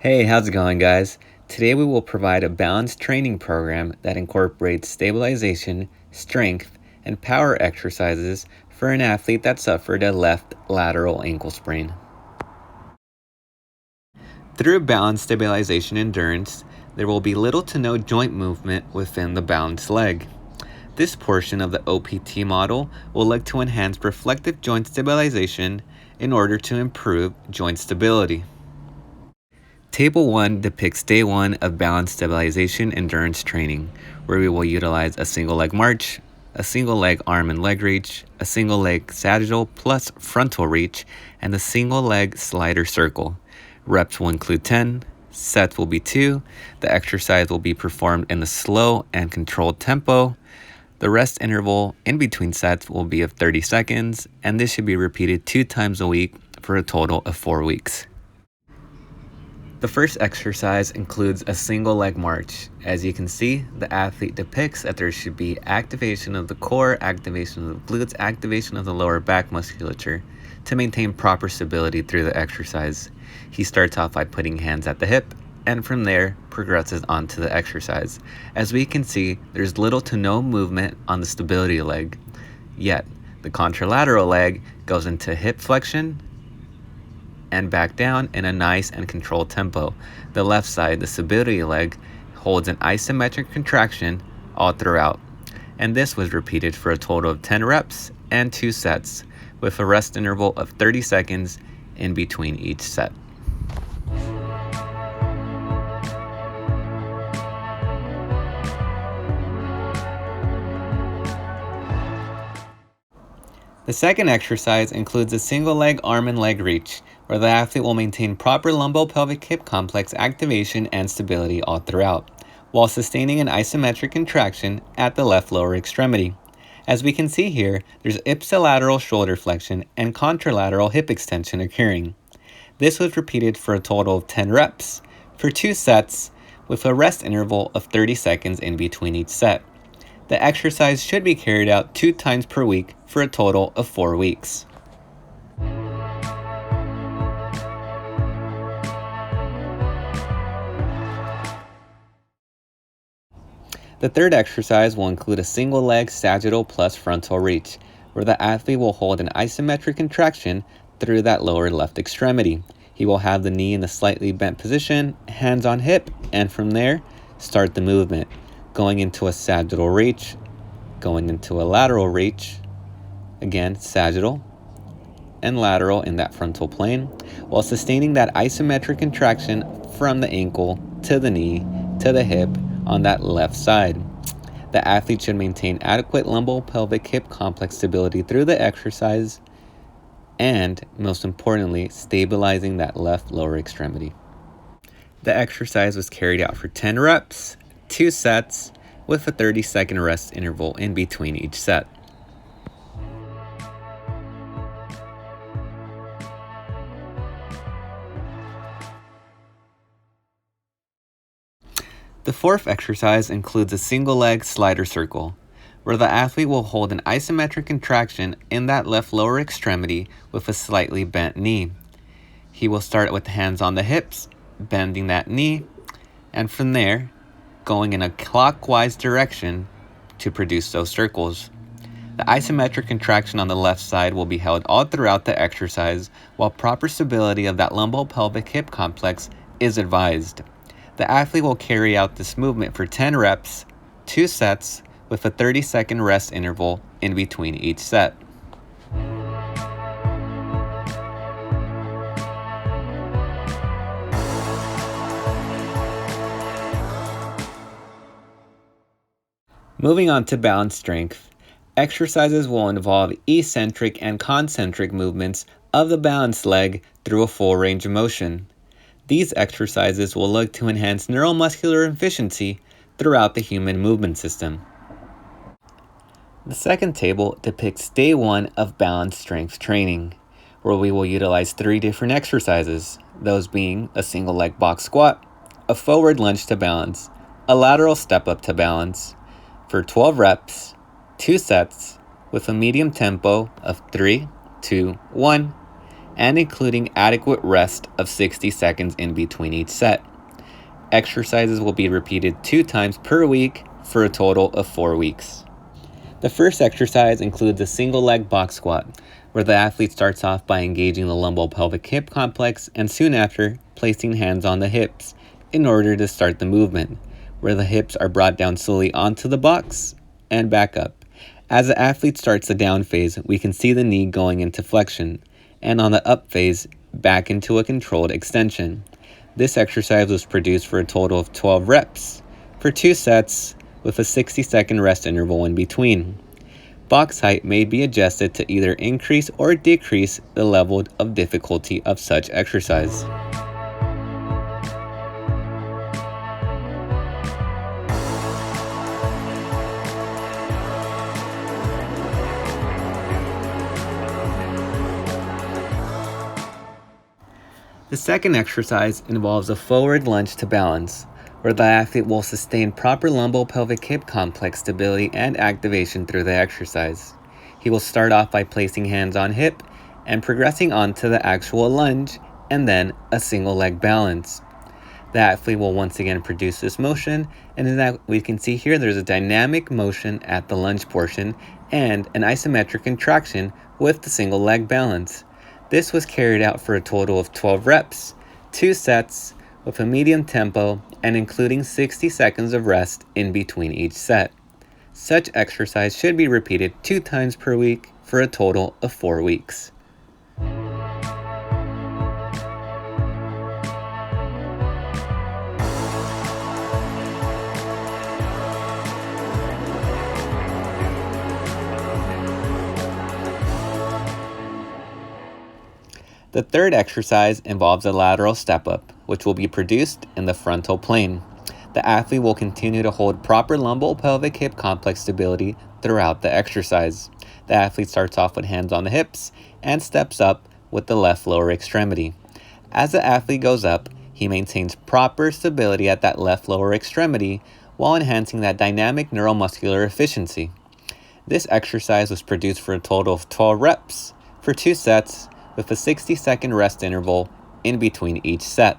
Hey, how's it going, guys? Today we will provide a balanced training program that incorporates stabilization, strength, and power exercises for an athlete that suffered a left lateral ankle sprain. Through balanced stabilization endurance, there will be little to no joint movement within the balanced leg. This portion of the OPT model will look to enhance reflective joint stabilization in order to improve joint stability. Table 1 depicts day 1 of balanced stabilization endurance training, where we will utilize a single leg march, a single leg arm and leg reach, a single leg sagittal plus frontal reach, and a single leg slider circle. Reps will include 10, sets will be 2, the exercise will be performed in a slow and controlled tempo. The rest interval in between sets will be of 30 seconds, and this should be repeated 2 times a week for a total of 4 weeks. The first exercise includes a single leg march. As you can see, the athlete depicts that there should be activation of the core, activation of the glutes, activation of the lower back musculature to maintain proper stability through the exercise. He starts off by putting hands at the hip and from there progresses onto the exercise. As we can see, there's little to no movement on the stability leg, yet the contralateral leg goes into hip flexion and back down in a nice and controlled tempo. The left side, the stability leg, holds an isometric contraction all throughout. And this was repeated for a total of 10 reps and 2 sets, with a rest interval of 30 seconds in between each set. The second exercise includes a single leg arm and leg reach, where the athlete will maintain proper lumbopelvic hip complex activation and stability all throughout, while sustaining an isometric contraction at the left lower extremity. As we can see here, there's ipsilateral shoulder flexion and contralateral hip extension occurring. This was repeated for a total of 10 reps, for 2 sets, with a rest interval of 30 seconds in between each set. The exercise should be carried out 2 times per week for a total of 4 weeks. The third exercise will include a single leg sagittal plus frontal reach, where the athlete will hold an isometric contraction through that lower left extremity. He will have the knee in a slightly bent position, hands on hip, and from there, start the movement, going into a sagittal reach, going into a lateral reach, again sagittal and lateral in that frontal plane, while sustaining that isometric contraction from the ankle to the knee to the hip on that left side. The athlete should maintain adequate lumbopelvic hip complex stability through the exercise and, most importantly, stabilizing that left lower extremity. The exercise was carried out for 10 reps, 2 sets, with a 30-second rest interval in between each set. The fourth exercise includes a single leg slider circle, where the athlete will hold an isometric contraction in that left lower extremity with a slightly bent knee. He will start with hands on the hips, bending that knee, and from there, going in a clockwise direction to produce those circles. The isometric contraction on the left side will be held all throughout the exercise, while proper stability of that lumbopelvic hip complex is advised. The athlete will carry out this movement for 10 reps, 2 sets, with a 30-second rest interval in between each set. Moving on to balance strength, exercises will involve eccentric and concentric movements of the balanced leg through a full range of motion. These exercises will look to enhance neuromuscular efficiency throughout the human movement system. The second table depicts day 1 of balanced strength training, where we will utilize 3 different exercises, those being a single leg box squat, a forward lunge to balance, a lateral step up to balance, for 12 reps, 2 sets, with a medium tempo of 3, 2, 1, and including adequate rest of 60 seconds in between each set. Exercises will be repeated 2 times per week for a total of 4 weeks. The first exercise includes a single leg box squat, where the athlete starts off by engaging the lumbo-pelvic hip complex and soon after placing hands on the hips in order to start the movement, where the hips are brought down slowly onto the box and back up. As the athlete starts the down phase, we can see the knee going into flexion, and on the up phase, back into a controlled extension. This exercise was produced for a total of 12 reps, for 2 sets, with a 60-second rest interval in between. Box height may be adjusted to either increase or decrease the level of difficulty of such exercise. The second exercise involves a forward lunge to balance, where the athlete will sustain proper lumbo-pelvic hip complex stability and activation through the exercise. He will start off by placing hands on hip and progressing on to the actual lunge and then a single leg balance. The athlete will once again produce this motion, and as we can see here, there's a dynamic motion at the lunge portion and an isometric contraction with the single leg balance. This was carried out for a total of 12 reps, 2 sets, with a medium tempo and including 60 seconds of rest in between each set. Such exercise should be repeated 2 times per week for a total of 4 weeks. The third exercise involves a lateral step-up, which will be produced in the frontal plane. The athlete will continue to hold proper lumbo-pelvic hip complex stability throughout the exercise. The athlete starts off with hands on the hips and steps up with the left lower extremity. As the athlete goes up, he maintains proper stability at that left lower extremity while enhancing that dynamic neuromuscular efficiency. This exercise was produced for a total of 12 reps for 2 sets, with a 60-second rest interval in between each set.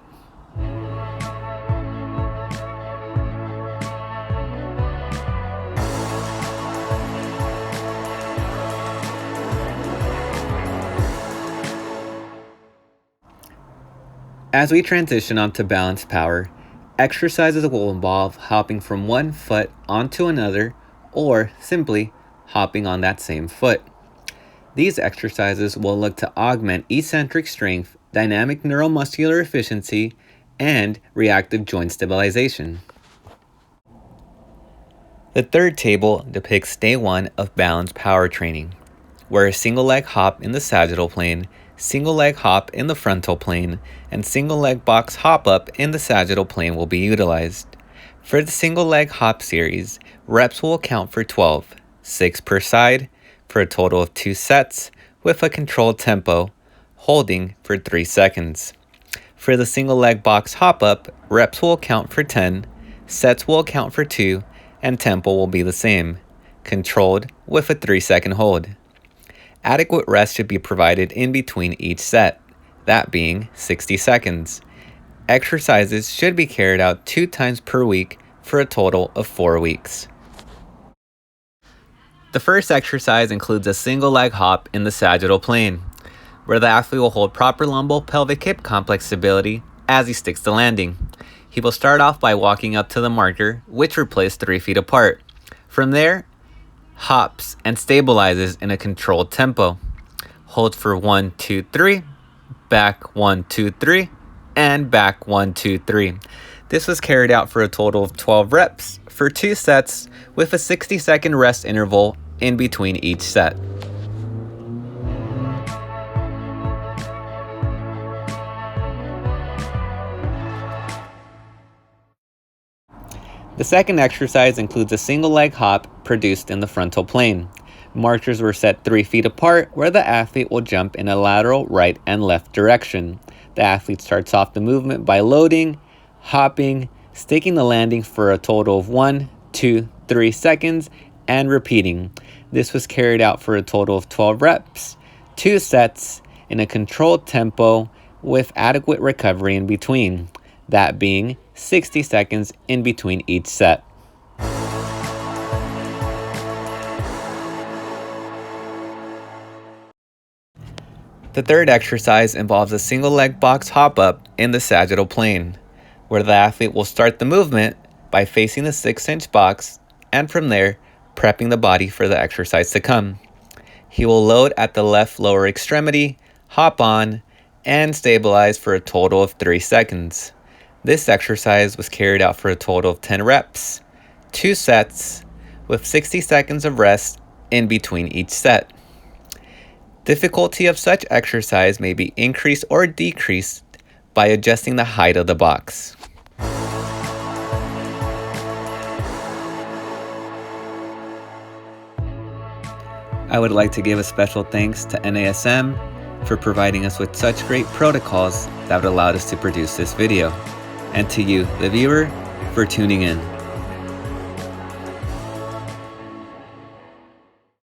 As we transition onto balance power, exercises will involve hopping from one foot onto another or simply hopping on that same foot. These exercises will look to augment eccentric strength, dynamic neuromuscular efficiency, and reactive joint stabilization. The third table depicts day 1 of balance power training, where a single leg hop in the sagittal plane, single leg hop in the frontal plane, and single leg box hop up in the sagittal plane will be utilized. For the single leg hop series, reps will account for 12, 6 per side, for a total of 2 sets with a controlled tempo, holding for 3 seconds. For the single leg box hop up, reps will account for 10, sets will account for 2, and tempo will be the same, controlled with a 3-second hold. Adequate rest should be provided in between each set, that being 60 seconds. Exercises should be carried out 2 times per week for a total of 4 weeks. The first exercise includes a single leg hop in the sagittal plane, where the athlete will hold proper lumbo-pelvic hip complex stability as he sticks the landing. He will start off by walking up to the marker, which will place 3 feet apart. From there, hops and stabilizes in a controlled tempo. Holds for 1, 2, 3, back 1, 2, 3, and back 1, 2, 3. This was carried out for a total of 12 reps for 2 sets with a 60-second rest interval in between each set. The second exercise includes a single leg hop produced in the frontal plane. Markers were set 3 feet apart, where the athlete will jump in a lateral right and left direction. The athlete starts off the movement by loading, hopping, sticking the landing for a total of 1, 2, 3 seconds, and repeating. This was carried out for a total of 12 reps, 2 sets, in a controlled tempo with adequate recovery in between, that being 60 seconds in between each set. The third exercise involves a single leg box hop up in the sagittal plane, where the athlete will start the movement by facing the 6-inch box and from there prepping the body for the exercise to come. He will load at the left lower extremity, hop on, and stabilize for a total of 3 seconds. This exercise was carried out for a total of 10 reps, 2 sets, with 60 seconds of rest in between each set. Difficulty of such exercise may be increased or decreased by adjusting the height of the box. I would like to give a special thanks to NASM for providing us with such great protocols that would allow us to produce this video, and to you, the viewer, for tuning in.